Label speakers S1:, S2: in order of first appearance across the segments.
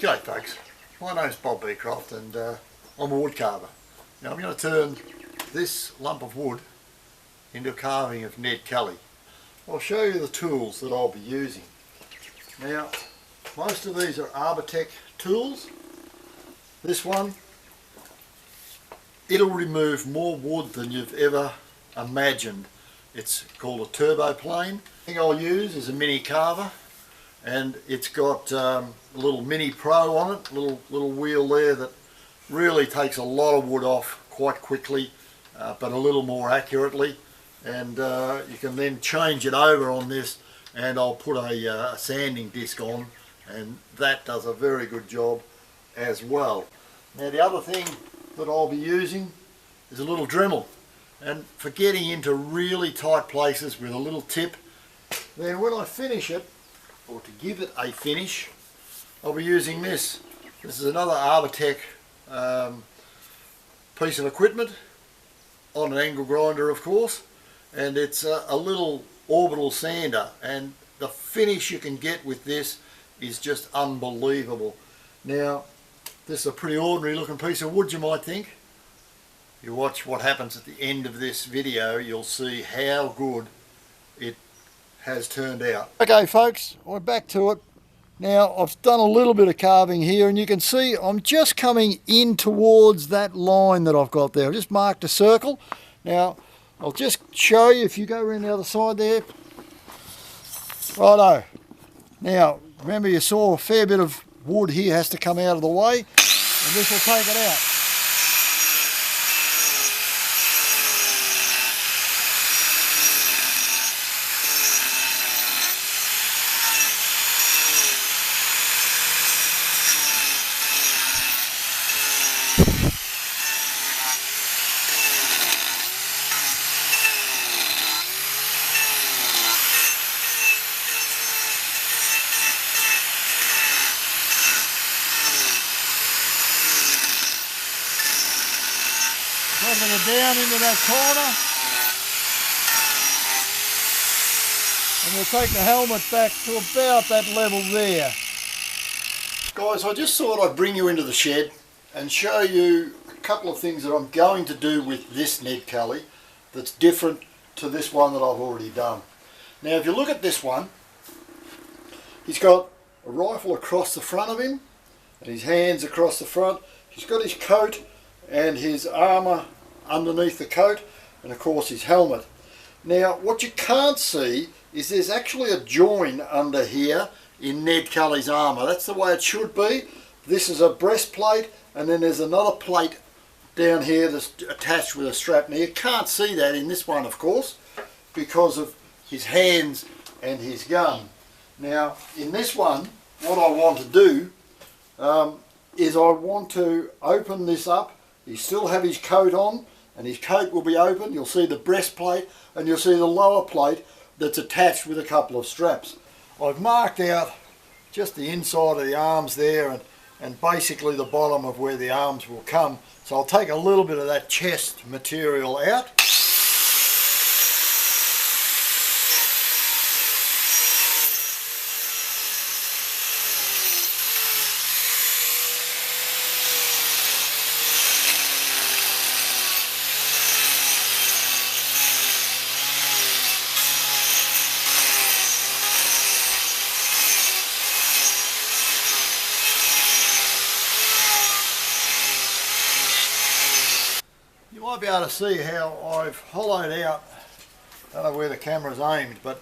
S1: G'day folks, my name's Bob Beecroft and I'm a wood carver. Now I'm going to turn this lump of wood into a carving of Ned Kelly. I'll show you the tools that I'll be using. Now most of these are Arbortech tools. This one, it'll remove more wood than you've ever imagined. It's called a turbo plane. The thing I'll use is a mini carver, and it's got a little Mini Pro on it, little wheel there that really takes a lot of wood off quite quickly, but a little more accurately. And you can then change it over on this, and I'll put a sanding disc on, and that does a very good job as well. Now the other thing that I'll be using is a little Dremel, and for getting into really tight places with a little tip. Then when I finish it, or to give it a finish, I'll be using this. This is another Arbortech piece of equipment on an angle grinder, of course, and it's a little orbital sander, and the finish you can get with this is just unbelievable. Now this is a pretty ordinary looking piece of wood, you might think. You watch what happens at the end of this video, you'll see how good it has turned out. Okay folks, we're back to it. Now I've done a little bit of carving here, and you can see I'm just coming in towards that line that I've got there. I've just marked a circle. Now I'll just show you, if you go around the other side there. Righto. Now remember, you saw a fair bit of wood here has to come out of the way, and this will take it out. Dropping it down into that corner, and we'll take the helmet back to about that level there. Guys, I just thought I'd bring you into the shed and show you a couple of things that I'm going to do with this Ned Kelly that's different to this one that I've already done. Now if you look at this one, he's got a rifle across the front of him and his hands across the front. He's got his coat and his armour underneath the coat, and of course his helmet. Now what you can't see is there's actually a join under here in Ned Kelly's armour. That's the way it should be. This is a breastplate, and then there's another plate down here that's attached with a strap. Now you can't see that in this one, of course, because of his hands and his gun. Now in this one, what I want to do is I want to open this up. He still have his coat on, and his coat will be open. You'll see the breastplate, and you'll see the lower plate that's attached with a couple of straps. I've marked out just the inside of the arms there, and basically the bottom of where the arms will come. So I'll take a little bit of that chest material out. You might be able to see how I've hollowed out, I don't know where the camera's aimed, but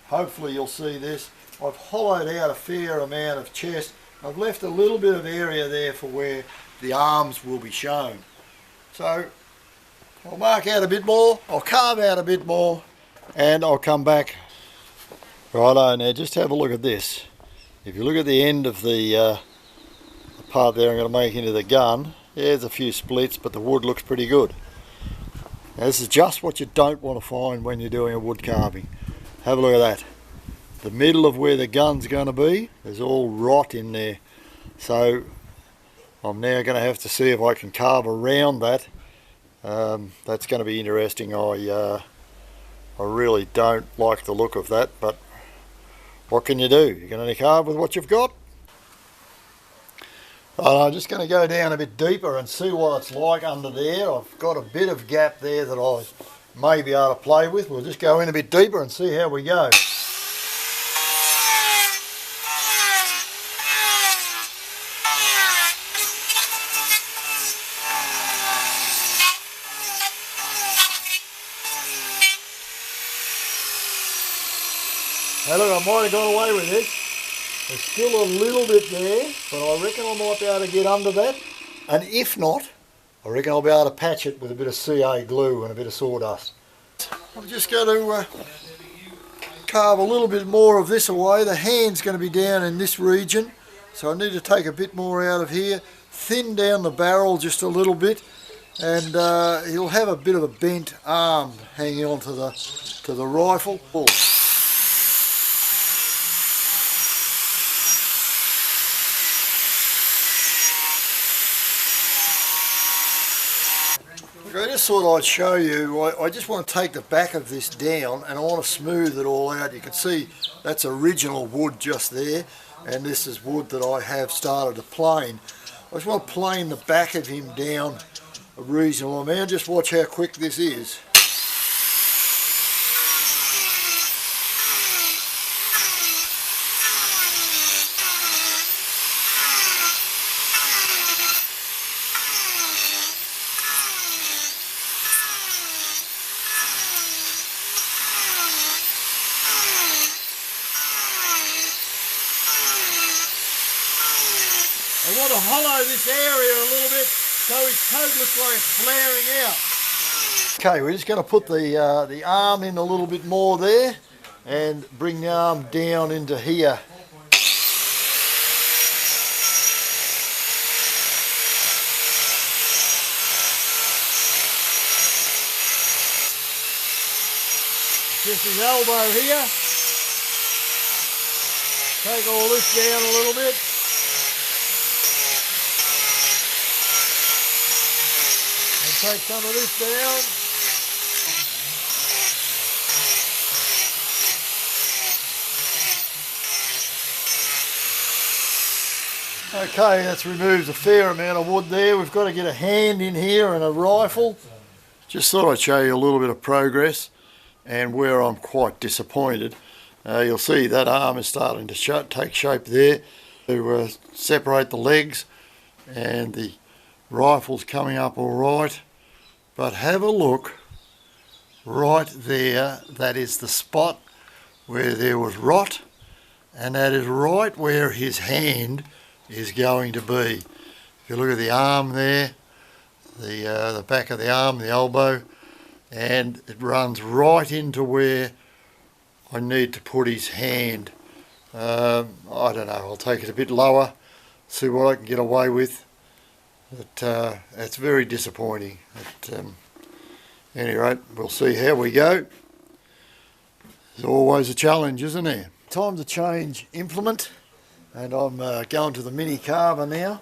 S1: hopefully you'll see this. I've hollowed out a fair amount of chest. I've left a little bit of area there for where the arms will be shown. So I'll mark out a bit more, I'll carve out a bit more, and I'll come back. Righto, now just have a look at this. If you look at the end of the part there I'm going to make into the gun, there's a few splits, but the wood looks pretty good. Now this is just what you don't want to find when you're doing a wood carving. Have a look at that. The middle of where the gun's going to be, there's all rot in there. So I'm now going to have to see if I can carve around that. That's going to be interesting. I really don't like the look of that, but what can you do? You can only carve with what you've got. I'm just going to go down a bit deeper and see what it's like under there. I've got a bit of gap there that I may be able to play with. We'll just go in a bit deeper and see how we go. Now look, I might have got away with this. There's still a little bit there, but I reckon I might be able to get under that. And if not, I reckon I'll be able to patch it with a bit of CA glue and a bit of sawdust. I'm just going to carve a little bit more of this away. The hand's going to be down in this region, so I need to take a bit more out of here, thin down the barrel just a little bit, and he'll have a bit of a bent arm hanging on to the rifle. I just thought I'd show you, I just want to take the back of this down and I want to smooth it all out. You can see that's original wood just there, and this is wood that I have started to plane. I just want to plane the back of him down a reasonable amount. Just watch how quick this is. I want to hollow this area a little bit so his coat looks like it's flaring out. Okay, we're just going to put the arm in a little bit more there and bring the arm down into here. Just his elbow here. Take all this down a little bit. Take some of this down. Okay, that's removed a fair amount of wood there. We've got to get a hand in here and a rifle. Just thought I'd show you a little bit of progress and where I'm quite disappointed. You'll see that arm is starting to take shape there to separate the legs, and the rifle's coming up all right. But have a look right there, that is the spot where there was rot, and that is right where his hand is going to be. If you look at the arm there, the back of the arm, the elbow, and it runs right into where I need to put his hand. I don't know, I'll take it a bit lower, see what I can get away with. But it's very disappointing. At any rate, we'll see how we go. There's always a challenge, isn't there? Time to change implement, and I'm going to the mini carver now.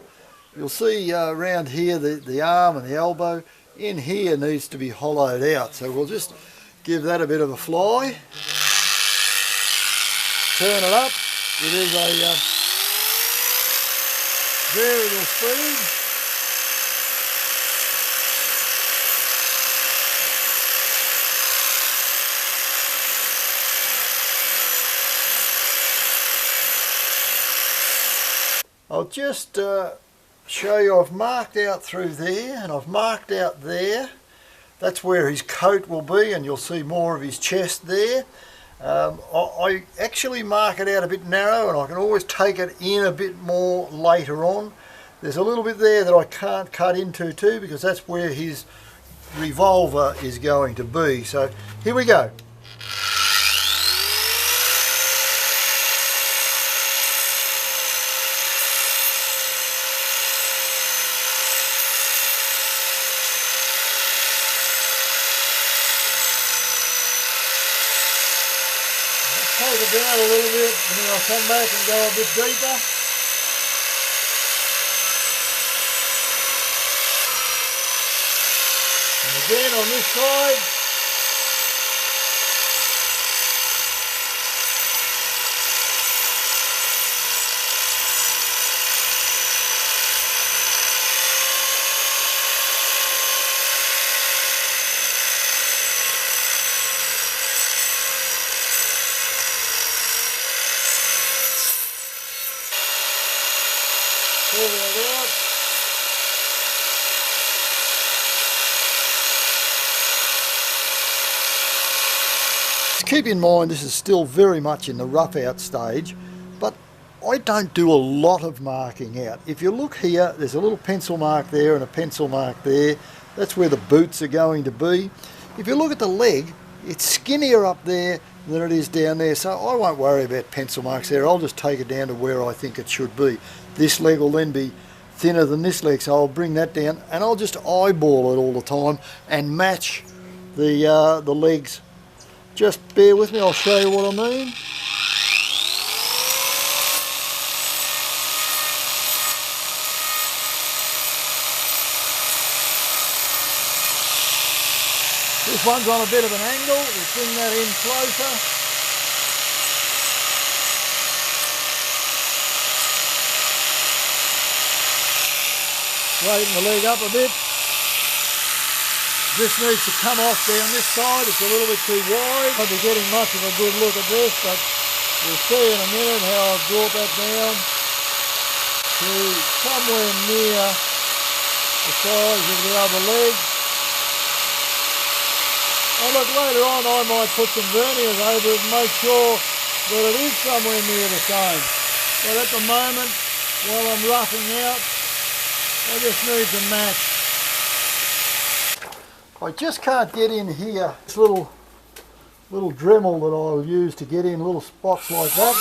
S1: You'll see around here the arm and the elbow in here needs to be hollowed out, so we'll just give that a bit of a fly. Turn it up. It is a variable speed. I'll just show you, I've marked out through there and I've marked out there. That's where his coat will be, and you'll see more of his chest there. I actually mark it out a bit narrow, and I can always take it in a bit more later on. There's a little bit there that I can't cut into too, because that's where his revolver is going to be. So here we go. Take it down a little bit, and then I'll come back and go a bit deeper. And again on this side. pull that out. Keep in mind this is still very much in the rough out stage, but I don't do a lot of marking out. If you look here, there's a little pencil mark there and a pencil mark there. That's where the boots are going to be. If you look at the leg, it's skinnier up there than it is down there, so I won't worry about pencil marks there. I'll just take it down to where I think it should be. This leg will then be thinner than this leg, so I'll bring that down and I'll just eyeball it all the time and match the legs. Just bear with me, I'll show you what I mean. This one's on a bit of an angle, we'll bring that in closer. Straighten the leg up a bit. This needs to come off down this side, it's a little bit too wide. I'll be getting much of a good look at this, but we'll see in a minute how I've brought that down to somewhere near the size of the other leg. And look, later on I might put some verniers over it and make sure that it is somewhere near the same. But at the moment, while I'm roughing out, I just need to match. I just can't get in here. This little Dremel that I'll use to get in little spots like that.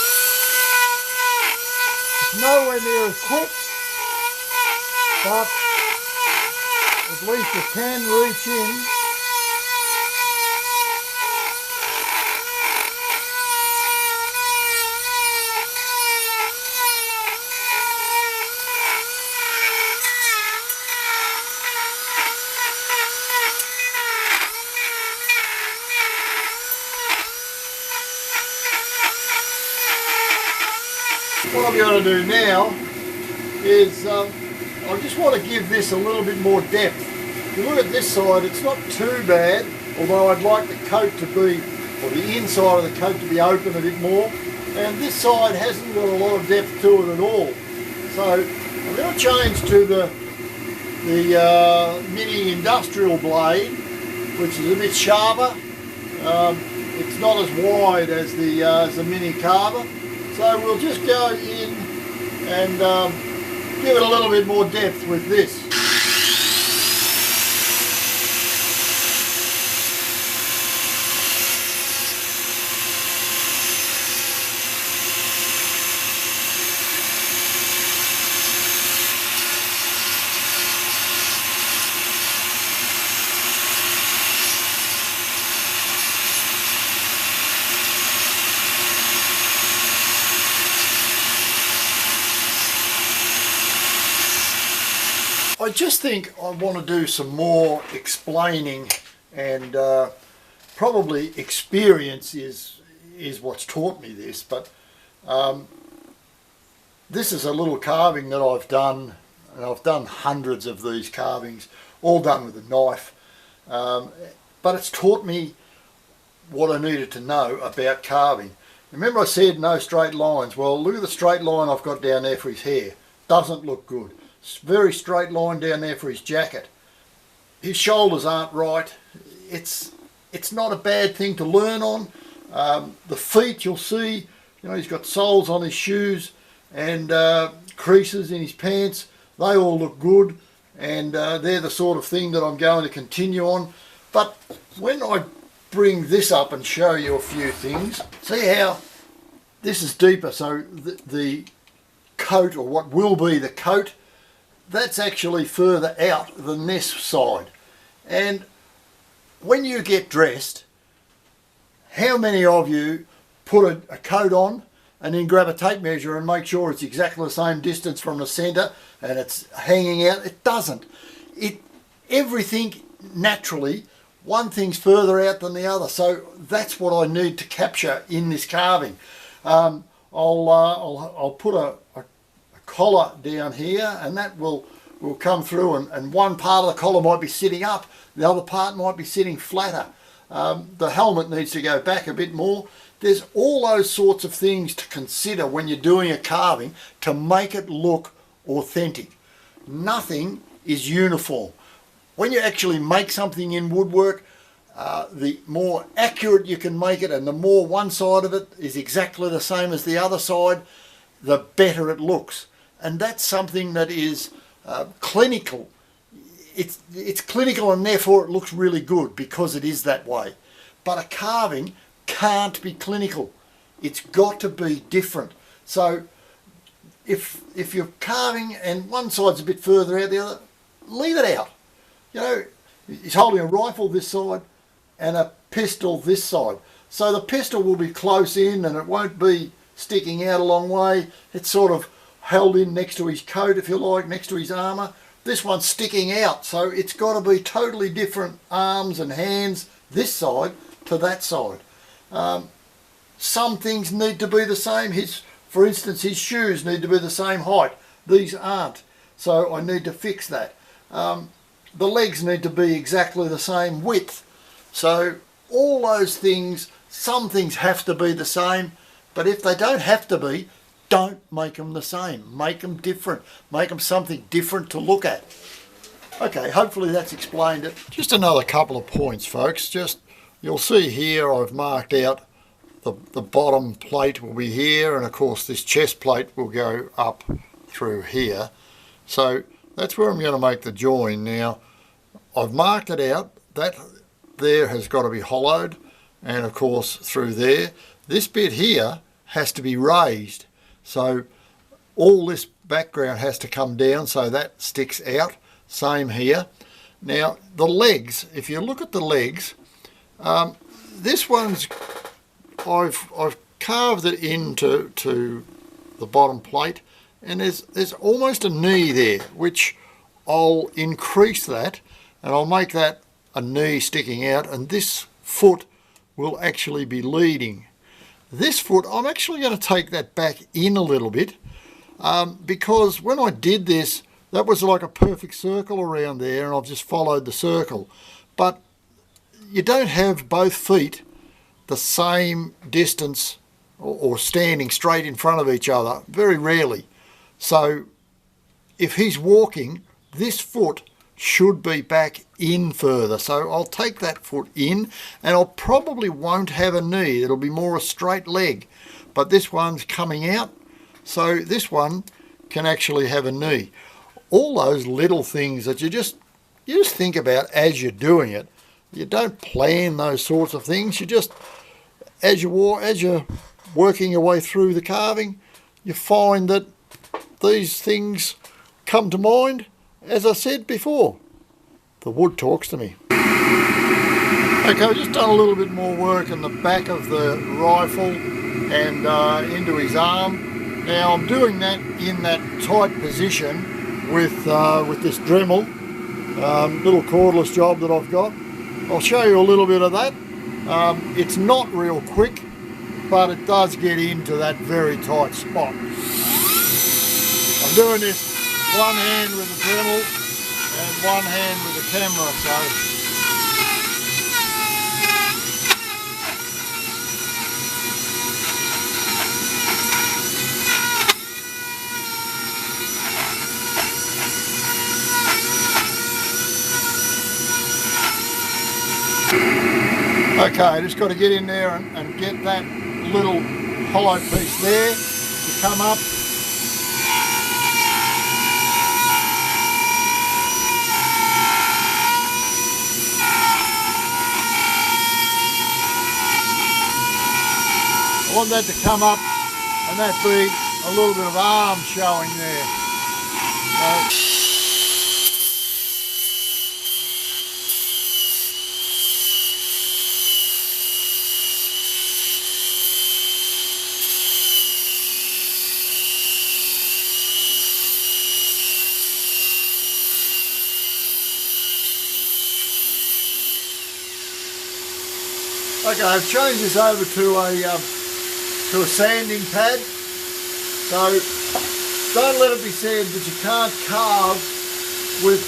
S1: It's nowhere near as quick, but at least you can reach in. What I'm going to do now is I just want to give this a little bit more depth. If you look at this side, it's not too bad, although I'd like the coat to be, or the inside of the coat to be open a bit more. And this side hasn't got a lot of depth to it at all. So I'm going to change to the mini industrial blade, which is a bit sharper. It's not as wide as the mini carver. So we'll just go in and give it a little bit more depth with this. I just think I want to do some more explaining, and probably experience is what's taught me this, but this is a little carving that I've done, and I've done hundreds of these carvings, all done with a knife, but it's taught me what I needed to know about carving. Remember I said no straight lines? Well, look at the straight line I've got down there for his hair. Doesn't look good. Very straight line down there for his jacket. His shoulders aren't right. It's not a bad thing to learn on. The feet, you'll see, you know, he's got soles on his shoes and creases in his pants. They all look good, and they're the sort of thing that I'm going to continue on. But when I bring this up and show you a few things, see how this is deeper. So the coat, or what will be the coat, that's actually further out than this side. And when you get dressed, how many of you put a coat on and then grab a tape measure and make sure it's exactly the same distance from the centre and it's hanging out? It doesn't. Everything naturally, one thing's further out than the other. So that's what I need to capture in this carving. I'll put a collar down here, and that will come through, and one part of the collar might be sitting up, the other part might be sitting flatter. The helmet needs to go back a bit more. There's all those sorts of things to consider when you're doing a carving to make it look authentic. Nothing is uniform. When you actually make something in woodwork, the more accurate you can make it, and the more one side of it is exactly the same as the other side, the better it looks. And that's something that is clinical. It's clinical, and therefore it looks really good because it is that way. But a carving can't be clinical. It's got to be different. So if you're carving and one side's a bit further out the other, leave it out. You know, he's holding a rifle this side and a pistol this side. So the pistol will be close in and it won't be sticking out a long way. It's sort of held in next to his coat, if you like, next to his armour. This one's sticking out, so it's got to be totally different arms and hands this side to that side. Some things need to be the same. For instance, his shoes need to be the same height. These aren't, so I need to fix that. The legs need to be exactly the same width. So all those things, some things have to be the same, but if they don't have to be, don't make them the same. Make them different. Make them something different to look at. Okay, hopefully that's explained it. Just another couple of points, folks. You'll see here I've marked out the bottom plate will be here, and of course this chest plate will go up through here. So that's where I'm going to make the join. Now I've marked it out. That there has got to be hollowed, and of course through there. This bit here has to be raised. So all this background has to come down so that sticks out. Same here. Now the legs, if you look at the legs, this one's I've carved it into the bottom plate, and there's almost a knee there, which I'll increase that and I'll make that a knee sticking out, and this foot will actually be leading. This foot, I'm actually going to take that back in a little bit because when I did this, that was like a perfect circle around there, and I've just followed the circle. But you don't have both feet the same distance or standing straight in front of each other, very rarely. So if he's walking, this foot should be back in further. So I'll take that foot in, and I'll probably won't have a knee. It'll be more a straight leg. But this one's coming out, so this one can actually have a knee. All those little things that you just think about as you're doing it. You don't plan those sorts of things. You just, as you're working your way through the carving, you find that these things come to mind. As I said before, the wood talks to me. Okay, I've just done a little bit more work on the back of the rifle and into his arm. Now I'm doing that in that tight position with this Dremel, little cordless job that I've got. I'll show you a little bit of that. It's not real quick, but it does get into that very tight spot. I'm doing this one hand with the Dremel and one hand with the camera, so okay, I just got to get in there and get that little hollow piece there to come up. I want that to come up and that be a little bit of arm showing there. Okay, I've changed this over to a sanding pad. So don't let it be said that you can't carve with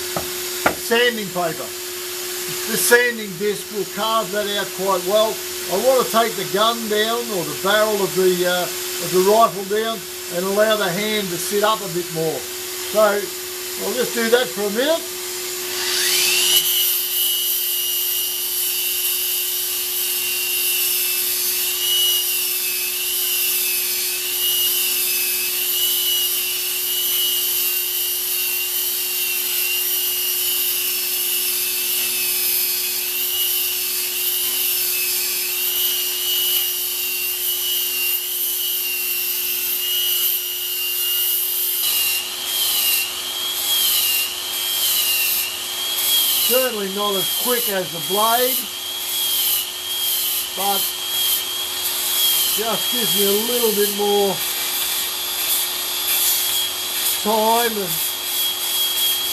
S1: sanding paper. This sanding disc will carve that out quite well. I want to take the gun down, or the barrel of the rifle down, and allow the hand to sit up a bit more. So I'll just do that for a minute. Certainly not as quick as the blade, but just gives me a little bit more time and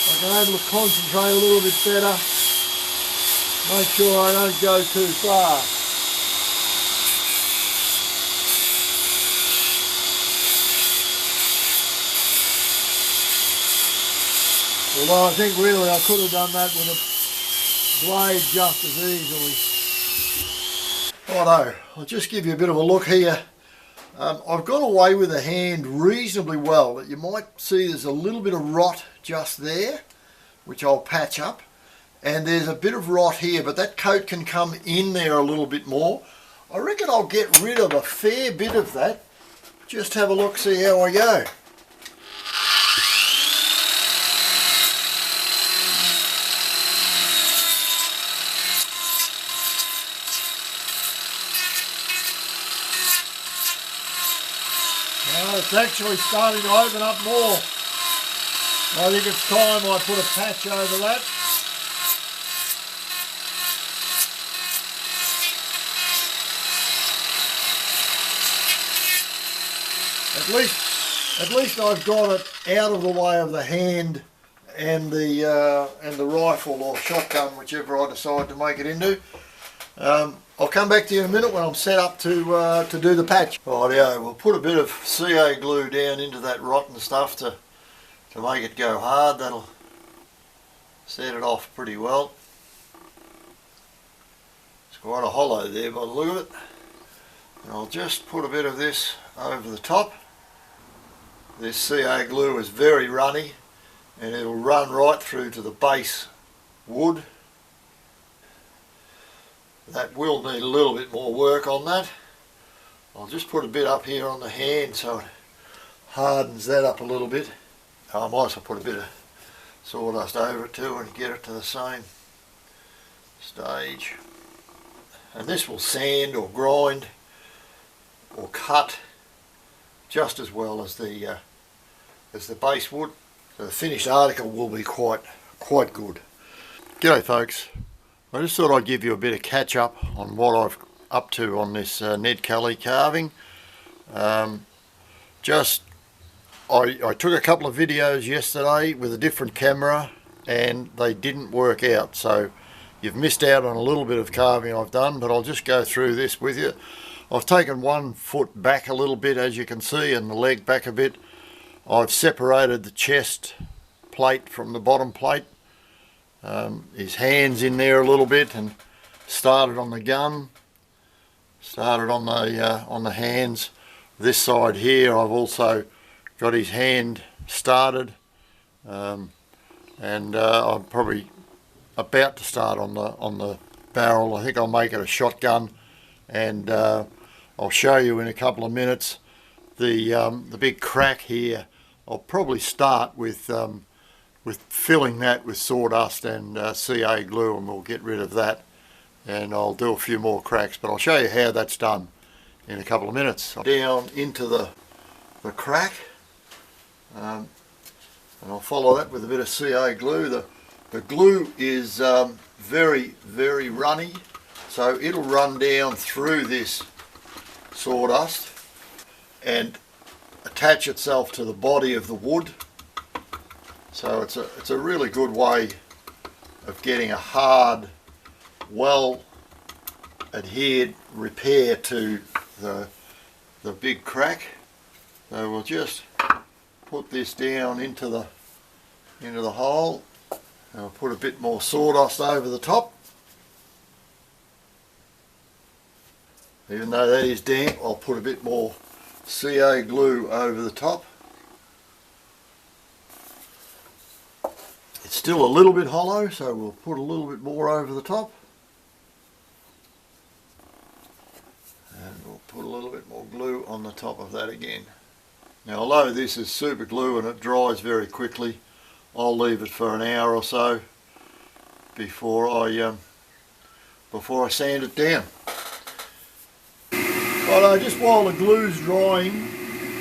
S1: I can able to concentrate a little bit better, make sure I don't go too far. Although I think really I could have done that with a blade just as easily. Righto, I'll just give you a bit of a look here. I've got away with the hand reasonably well, but you might see there's a little bit of rot just there, which I'll patch up. And there's a bit of rot here, but that coat can come in there a little bit more. I reckon I'll get rid of a fair bit of that. Just have a look, see how I go. Well, it's actually starting to open up more. I think it's time I put a patch over that. At least I've got it out of the way of the hand and the rifle or shotgun, whichever I decide to make it into. I'll come back to you in a minute when I'm set up to do the patch. Rightio, we'll put a bit of CA glue down into that rotten stuff to make it go hard. That'll set it off pretty well. It's quite a hollow there by the look of it. And I'll just put a bit of this over the top. This CA glue is very runny and it'll run right through to the base wood. That will need a little bit more work on that. I'll just put a bit up here on the hand so it hardens that up a little bit. I might also put a bit of sawdust over it too and get it to the same stage. And this will sand or grind or cut just as well as the base wood. So the finished article will be quite good. G'day folks. I just thought I'd give you a bit of catch up on what I've up to on this Ned Kelly carving. I took a couple of videos yesterday with a different camera and they didn't work out, so you've missed out on a little bit of carving I've done, but I'll just go through this with you. I've taken one foot back a little bit, as you can see, and the leg back a bit. I've separated the chest plate from the bottom plate. His hands in there a little bit and started on the gun, started on the hands. This side here I've also got his hand started, and I'm probably about to start on the barrel. I think I'll make it a shotgun, and I'll show you in a couple of minutes the big crack here. I'll probably start with filling that with sawdust and CA glue, and we'll get rid of that, and I'll do a few more cracks, but I'll show you how that's done in a couple of minutes. Down into the crack, and I'll follow that with a bit of CA glue. The glue is very runny, so it'll run down through this sawdust and attach itself to the body of the wood. So it's a really good way of getting a hard, well adhered repair to the big crack. So we'll just put this down into the hole, and I'll put a bit more sawdust over the top. Even though that is damp, I'll put a bit more CA glue over the top. It's still a little bit hollow, so we'll put a little bit more over the top. And we'll put a little bit more glue on the top of that again. Now, although this is super glue and it dries very quickly, I'll leave it for an hour or so before I sand it down. Right, just while the glue's drying,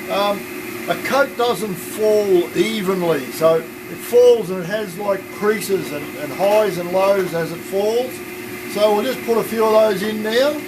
S1: a coat doesn't fall evenly, so it falls and it has like creases and highs and lows as it falls. So we'll just put a few of those in now.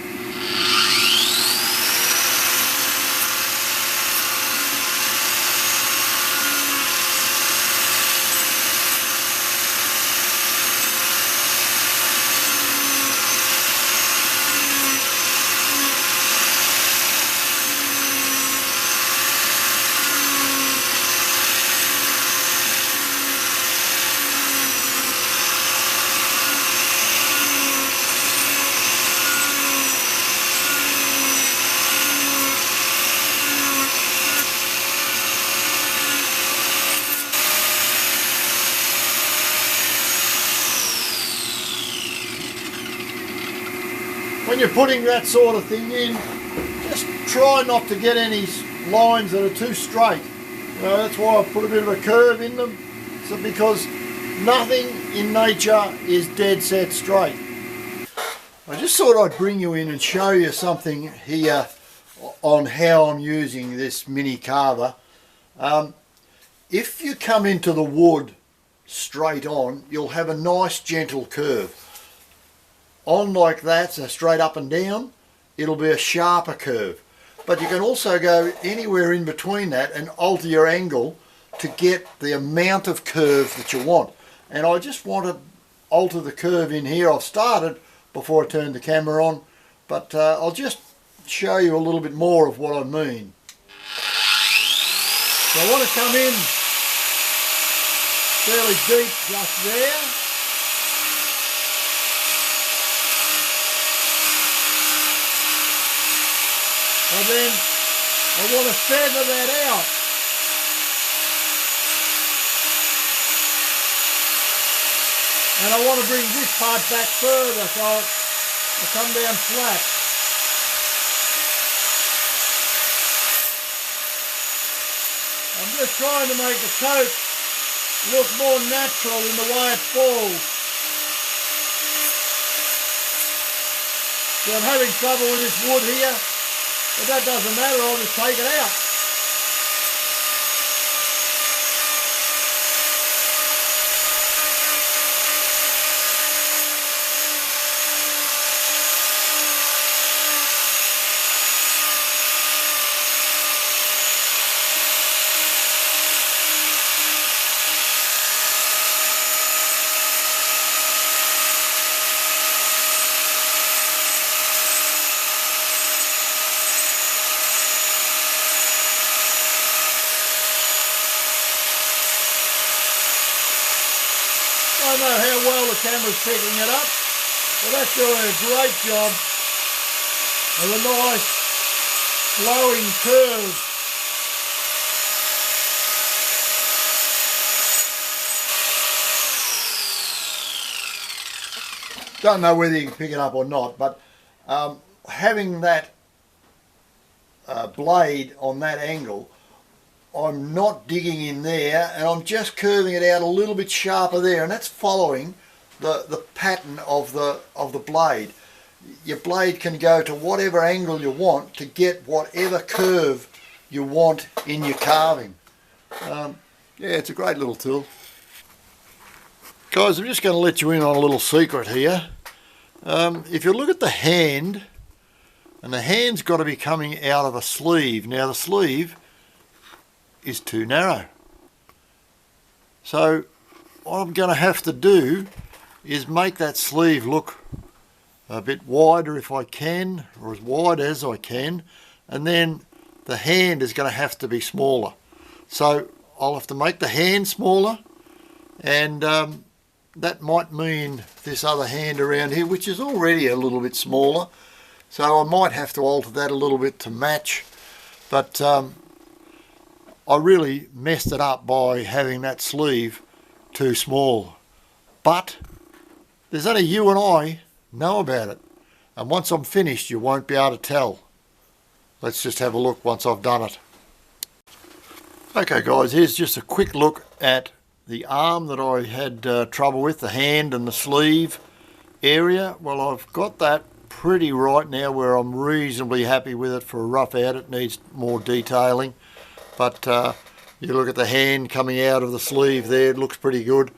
S1: When you're putting that sort of thing in, just try not to get any lines that are too straight. You know, that's why I put a bit of a curve in them, so because nothing in nature is dead set straight. I just thought I'd bring you in and show you something here on how I'm using this mini carver. If you come into the wood straight on, you'll have a nice gentle curve. On like that, so straight up and down, it'll be a sharper curve. But you can also go anywhere in between that and alter your angle to get the amount of curve that you want. And I just want to alter the curve in here. I've started before I turned the camera on, but I'll just show you a little bit more of what I mean. So I want to come in fairly deep just there. And then I want to feather that out. And I want to bring this part back further so it'll come down flat. I'm just trying to make the coat look more natural in the way it falls. So I'm having trouble with this wood here. But that doesn't matter, I'll just take it out. I don't know how well the camera's picking it up, but that's doing a great job of a nice flowing curve. Don't know whether you can pick it up or not, but having that blade on that angle, I'm not digging in there and I'm just curving it out a little bit sharper there, and that's following the pattern of the blade. Your blade can go to whatever angle you want to get whatever curve you want in your carving. Yeah, it's a great little tool. Guys, I'm just going to let you in on a little secret here. If you look at the hand, and the hand's got to be coming out of a sleeve. Now the sleeve is too narrow. So what I'm going to have to do is make that sleeve look a bit wider if I can, or as wide as I can, and then the hand is going to have to be smaller. So I'll have to make the hand smaller, and that might mean this other hand around here, which is already a little bit smaller, so I might have to alter that a little bit to match. But I really messed it up by having that sleeve too small. But there's only you and I know about it. And once I'm finished, you won't be able to tell. Let's just have a look once I've done it. Okay guys, here's just a quick look at the arm that I had trouble with, the hand and the sleeve area. Well, I've got that pretty right now where I'm reasonably happy with it for a rough out. It needs more detailing. But you look at the hand coming out of the sleeve there, it looks pretty good.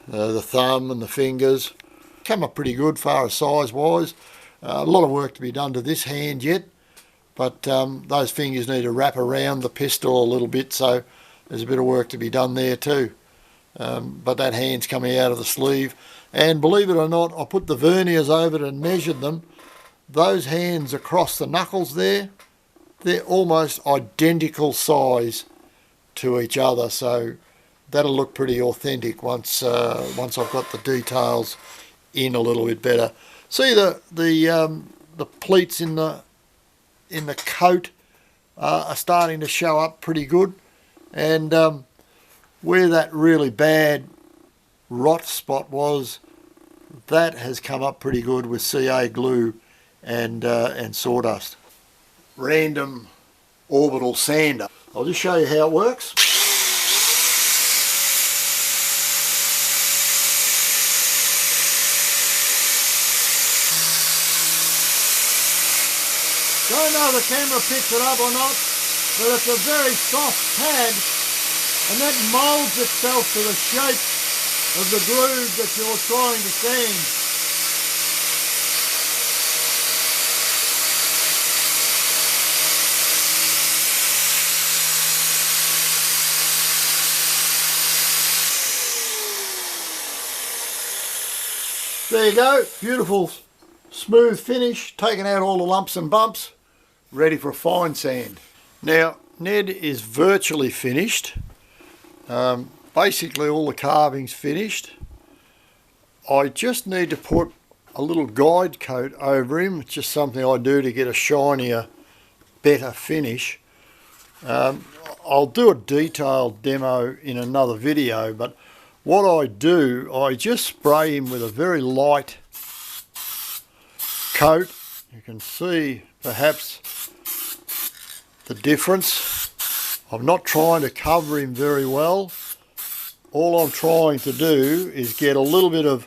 S1: The thumb and the fingers come up pretty good far as size wise. A lot of work to be done to this hand yet, but those fingers need to wrap around the pistol a little bit, so there's a bit of work to be done there too. But that hand's coming out of the sleeve, and believe it or not, I put the verniers over it and measured them. Those hands across the knuckles there, they're almost identical size to each other, so that'll look pretty authentic once I've got the details in a little bit better. See the pleats in the coat are starting to show up pretty good, and where that really bad rot spot was, that has come up pretty good with CA glue and sawdust. Random orbital sander. I'll just show you how it works. Don't know if the camera picks it up or not, but it's a very soft pad, and that moulds itself to the shape of the groove that you're trying to sand. There you go, beautiful smooth finish, taking out all the lumps and bumps, ready for a fine sand. Now Ned is virtually finished. Basically all the carving's finished. I just need to put a little guide coat over him. It's just something I do to get a shinier, better finish. I'll do a detailed demo in another video, but what I do, I just spray him with a very light coat. You can see perhaps the difference. I'm not trying to cover him very well. All I'm trying to do is get a little bit of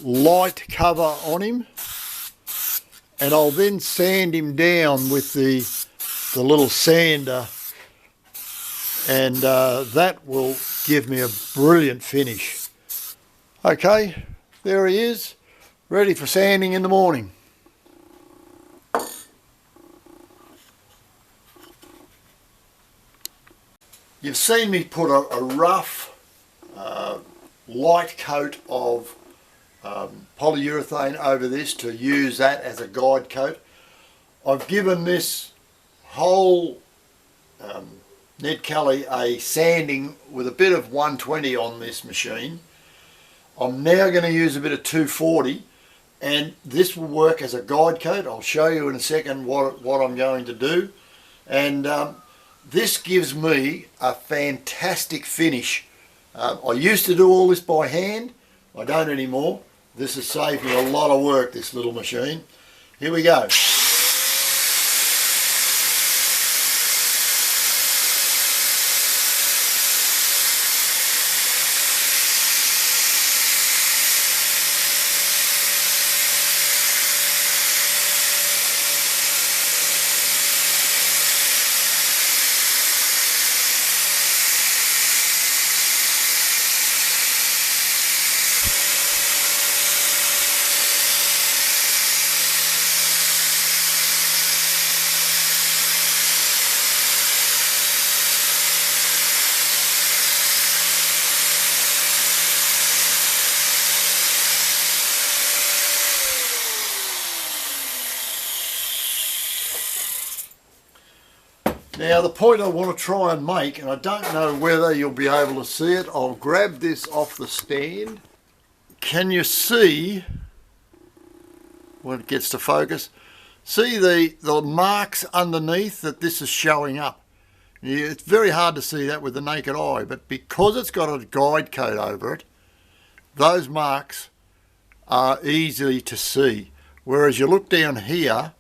S1: light cover on him, and I'll then sand him down with the little sander, and that will give me a brilliant finish. Okay, there he is, ready for sanding in the morning. You've seen me put a rough light coat of polyurethane over this to use that as a guide coat. I've given this whole Ned Kelly a sanding with a bit of 120 on this machine. I'm now going to use a bit of 240, and this will work as a guide coat. I'll show you in a second what I'm going to do, and this gives me a fantastic finish. I used to do all this by hand. I don't anymore. This has saved me a lot of work, this little machine. Here we go. Now the point I want to try and make, and I don't know whether you'll be able to see it, I'll grab this off the stand. Can you see, when it gets to focus, see the marks underneath that this is showing up? Yeah, it's very hard to see that with the naked eye, but because it's got a guide coat over it, those marks are easy to see. Whereas you look down here,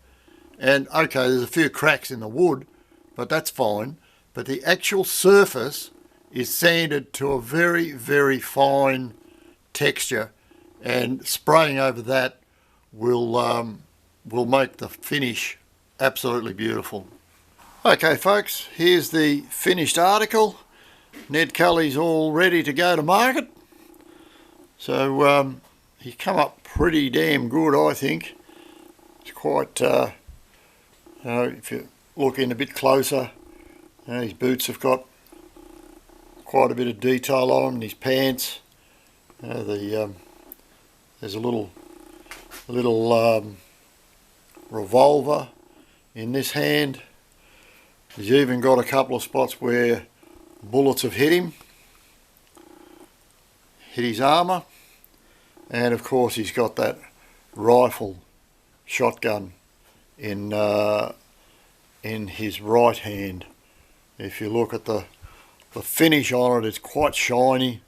S1: and okay, there's a few cracks in the wood, but that's fine. But the actual surface is sanded to a very, very fine texture, and spraying over that will make the finish absolutely beautiful. Okay folks, here's the finished article. Ned Kelly's all ready to go to market. So he's come up pretty damn good, I think. It's quite, if you look in a bit closer, his boots have got quite a bit of detail on them, and his pants. There's a little revolver in this hand. He's even got a couple of spots where bullets have hit him, hit his armour, and of course he's got that rifle shotgun in his right hand. If you look at the finish on it, it's quite shiny,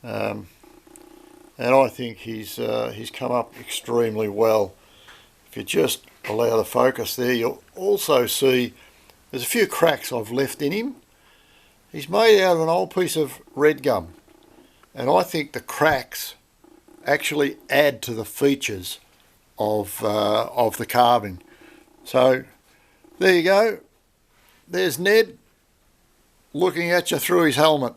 S1: and I think he's come up extremely well. If you just allow the focus there, you'll also see there's a few cracks I've left in him. He's made out of an old piece of red gum, and I think the cracks actually add to the features of the carving. So there you go. There's Ned looking at you through his helmet.